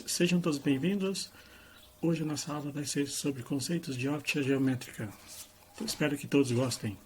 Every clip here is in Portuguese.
sejam todos bem-vindos. Hoje a nossa aula vai ser sobre conceitos de óptica geométrica. Espero que todos gostem.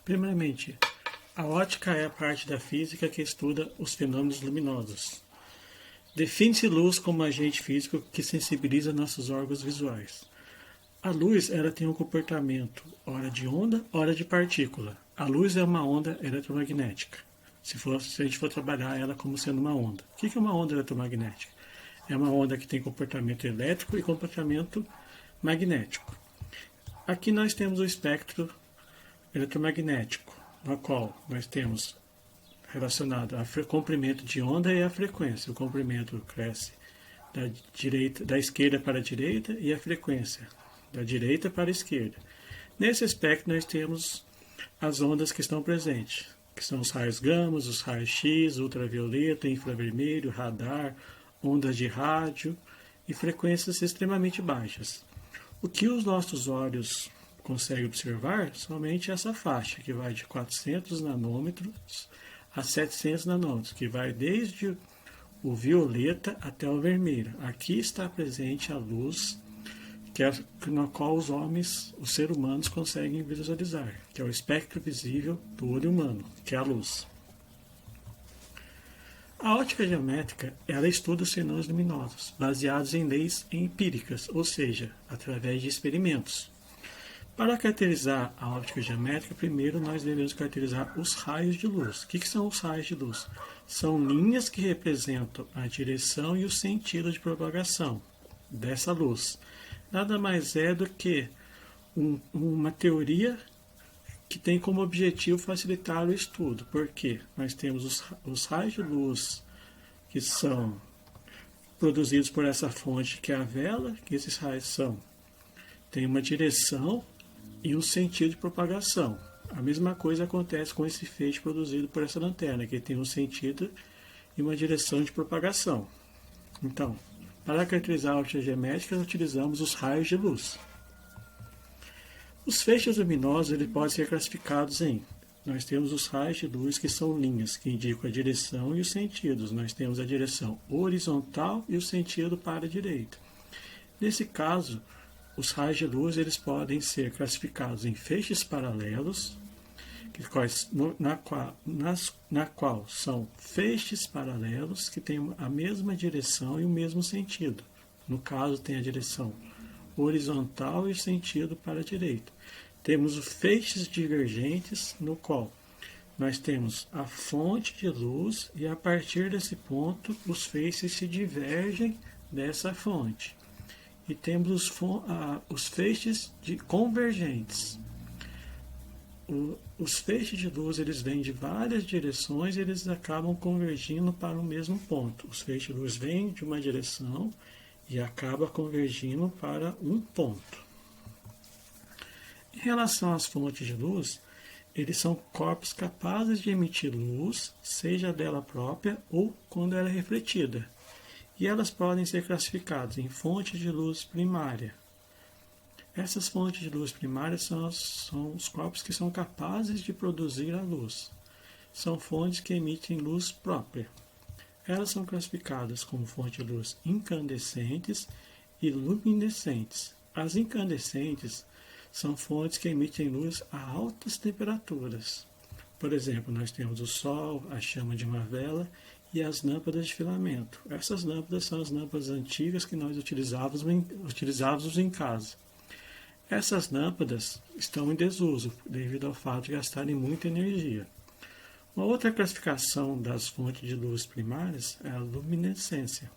Primeiramente, a óptica é a parte da física que estuda os fenômenos luminosos. Define-se luz como agente físico que sensibiliza nossos órgãos visuais. A luz ela tem um comportamento, ora de onda, ora de partícula. A luz é uma onda eletromagnética. Se a gente for trabalhar ela como sendo uma onda. O que é uma onda eletromagnética? É uma onda que tem comportamento elétrico e comportamento magnético. Aqui nós temos o espectro eletromagnético, no qual nós temos relacionado ao comprimento de onda e a frequência. O comprimento cresce da esquerda para a direita e a frequência da direita para a esquerda. Nesse espectro nós temos as ondas que estão presentes, que são os raios gama, os raios X, ultravioleta, infravermelho, radar, ondas de rádio e frequências extremamente baixas. O que os nossos olhos conseguem observar somente essa faixa, que vai de 400 nanômetros a 700 nanômetros, que vai desde o violeta até o vermelho. Aqui está presente a luz na qual os seres humanos conseguem visualizar, que é o espectro visível do olho humano, que é a luz. A óptica geométrica, ela estuda os fenômenos luminosos, baseados em leis empíricas, ou seja, através de experimentos. Para caracterizar a óptica geométrica, primeiro nós devemos caracterizar os raios de luz. O que são os raios de luz? São linhas que representam a direção e o sentido de propagação dessa luz. Nada mais é do que uma teoria que tem como objetivo facilitar o estudo, porque nós temos os raios de luz que são produzidos por essa fonte que é a vela, que esses raios têm uma direção e um sentido de propagação. A mesma coisa acontece com esse feixe produzido por essa lanterna, que tem um sentido e uma direção de propagação. Então, para caracterizar a óptica geométrica, utilizamos os raios de luz. Os feixes luminosos eles podem ser classificados em... Nós temos os raios de luz que são linhas, que indicam a direção e os sentidos. Nós temos a direção horizontal e o sentido para a direita. Nesse caso, os raios de luz eles podem ser classificados em feixes paralelos, na qual são feixes paralelos que têm a mesma direção e o mesmo sentido. No caso, tem a direção horizontal e o sentido para a direita. Temos os feixes divergentes, no qual nós temos a fonte de luz e a partir desse ponto os feixes se divergem dessa fonte. E temos os feixes convergentes. Os feixes de luz eles vêm de várias direções e eles acabam convergindo para o mesmo ponto. Os feixes de luz vêm de uma direção e acaba convergindo para um ponto. Em relação às fontes de luz, eles são corpos capazes de emitir luz, seja dela própria ou quando ela é refletida. E elas podem ser classificadas em fontes de luz primária. Essas fontes de luz primárias são os corpos que são capazes de produzir a luz. São fontes que emitem luz própria. Elas são classificadas como fontes de luz incandescentes e luminescentes. As incandescentes são fontes que emitem luz a altas temperaturas. Por exemplo, nós temos o sol, a chama de uma vela e as lâmpadas de filamento. Essas lâmpadas são as lâmpadas antigas que nós utilizávamos em casa. Essas lâmpadas estão em desuso devido ao fato de gastarem muita energia. Uma outra classificação das fontes de luz primárias é a luminescência.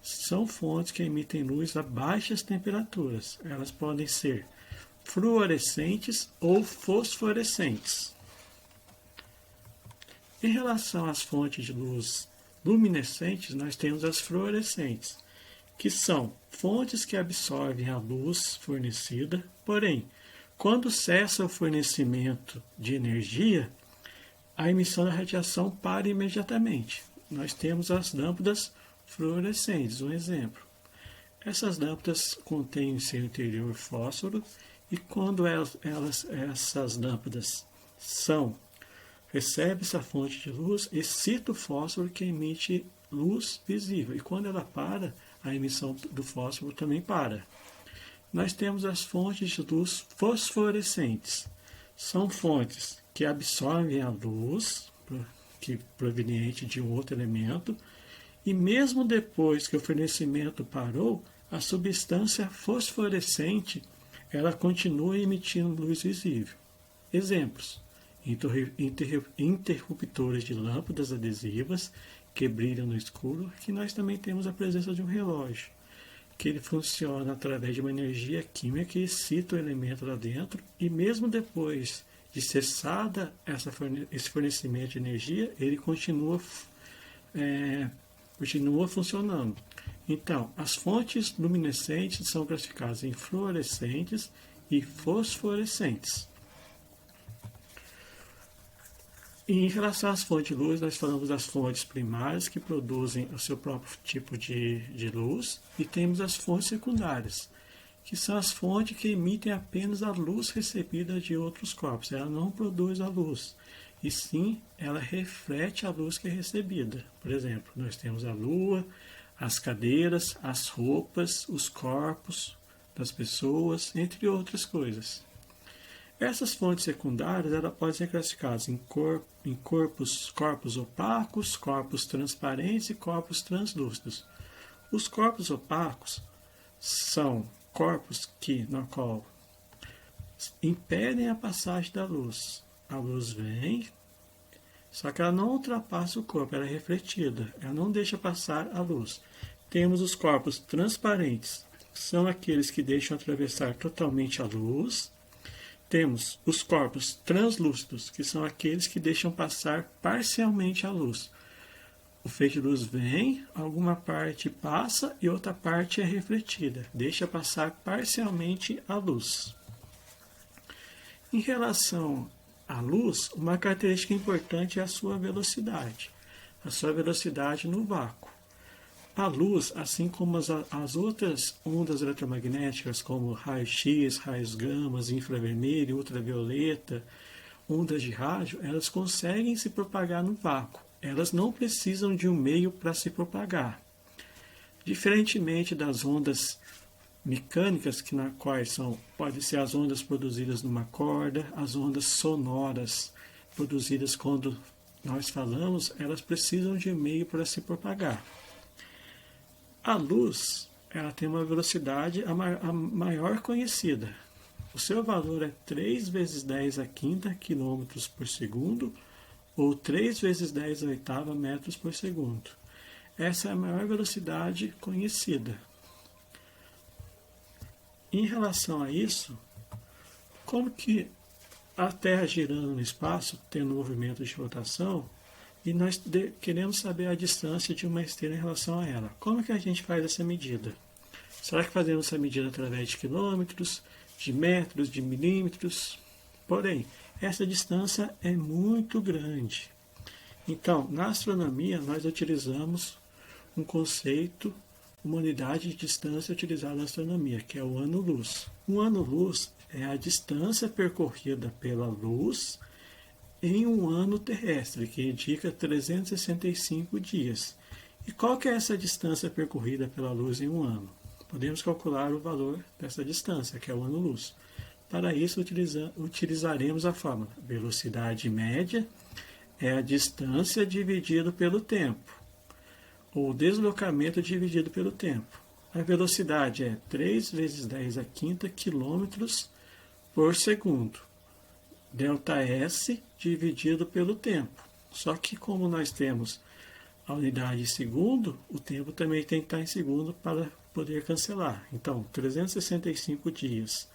São fontes que emitem luz a baixas temperaturas. Elas podem ser fluorescentes ou fosforescentes. Em relação às fontes de luz luminescentes, nós temos as fluorescentes, que são fontes que absorvem a luz fornecida, porém, quando cessa o fornecimento de energia, a emissão da radiação para imediatamente. Nós temos as lâmpadas fluorescentes, um exemplo. Essas lâmpadas contêm em seu interior fósforo e quando essas lâmpadas recebe essa fonte de luz, excita o fósforo que emite luz visível. E quando ela para, a emissão do fósforo também para. Nós temos as fontes de luz fosforescentes. São fontes que absorvem a luz que proveniente de um outro elemento, e mesmo depois que o fornecimento parou, a substância fosforescente ela continua emitindo luz visível. Exemplos: interruptores de lâmpadas adesivas que brilham no escuro, que nós também temos a presença de um relógio, que ele funciona através de uma energia química que excita o elemento lá dentro, e mesmo depois de cessada esse fornecimento de energia, ele continua funcionando. Então, as fontes luminescentes são classificadas em fluorescentes e fosforescentes. Em relação às fontes de luz, nós falamos das fontes primárias, que produzem o seu próprio tipo de luz, e temos as fontes secundárias, que são as fontes que emitem apenas a luz recebida de outros corpos. Ela não produz a luz, e sim ela reflete a luz que é recebida. Por exemplo, nós temos a lua, as cadeiras, as roupas, os corpos das pessoas, entre outras coisas. Essas fontes secundárias elas podem ser classificadas em corpos opacos, corpos transparentes e corpos translúcidos. Os corpos opacos são corpos na qual impedem a passagem da luz. A luz vem, só que ela não ultrapassa o corpo, ela é refletida, ela não deixa passar a luz. Temos os corpos transparentes, que são aqueles que deixam atravessar totalmente a luz. Temos os corpos translúcidos, que são aqueles que deixam passar parcialmente a luz. O feixe de luz vem, alguma parte passa e outra parte é refletida, deixa passar parcialmente a luz. Em relação à luz, uma característica importante é a sua velocidade no vácuo. A luz, assim como as outras ondas eletromagnéticas, como raio-x, raios gamas, infravermelho, ultravioleta, ondas de rádio, elas conseguem se propagar no vácuo. Elas não precisam de um meio para se propagar. Diferentemente das ondas mecânicas, podem ser as ondas produzidas numa corda, as ondas sonoras produzidas quando nós falamos, elas precisam de um meio para se propagar. A luz ela tem uma velocidade a maior conhecida. O seu valor é 3 vezes 10 a quinta km por segundo, ou 3 vezes 10 a oitava metros por segundo. Essa é a maior velocidade conhecida. Em relação a isso, como que a Terra girando no espaço, tendo movimento de rotação, e nós queremos saber a distância de uma estrela em relação a ela. Como que a gente faz essa medida? Será que fazemos essa medida através de quilômetros, de metros, de milímetros? Porém, essa distância é muito grande. Então, na astronomia, nós utilizamos um conceito, uma unidade de distância utilizada na astronomia, que é o ano-luz. Um ano-luz é a distância percorrida pela luz em um ano terrestre, que indica 365 dias. E qual que é essa distância percorrida pela luz em um ano? Podemos calcular o valor dessa distância, que é o ano-luz. Para isso, utilizaremos a fórmula. Velocidade média é a distância dividido pelo tempo, ou deslocamento dividido pelo tempo. A velocidade é 3 vezes 10 a quinta quilômetros por segundo. ΔS dividido pelo tempo. Só que como nós temos a unidade de segundo, o tempo também tem que estar em segundo para poder cancelar. Então, 365 dias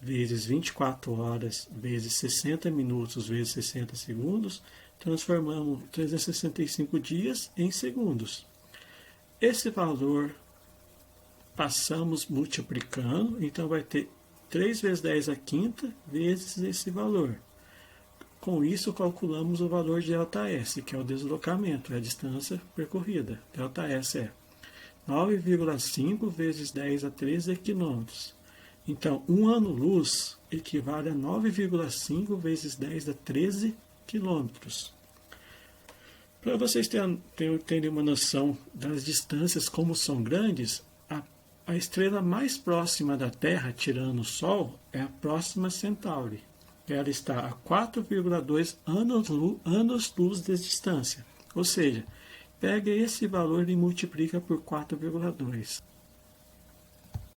vezes 24 horas vezes 60 minutos vezes 60 segundos, transformamos 365 dias em segundos. Esse valor passamos multiplicando, então vai ter 3 vezes 10 a quinta vezes esse valor. Com isso, calculamos o valor de ΔS, que é o deslocamento, é a distância percorrida. ΔS é 9,5 vezes 10 a 13 quilômetros. Então, um ano-luz equivale a 9,5 vezes 10 a 13 quilômetros. Para vocês terem uma noção das distâncias, como são grandes, a estrela mais próxima da Terra, tirando o Sol, é a Próxima Centauri. Ela está a 4,2 anos-luz de distância. Ou seja, pega esse valor e multiplica por 4,2.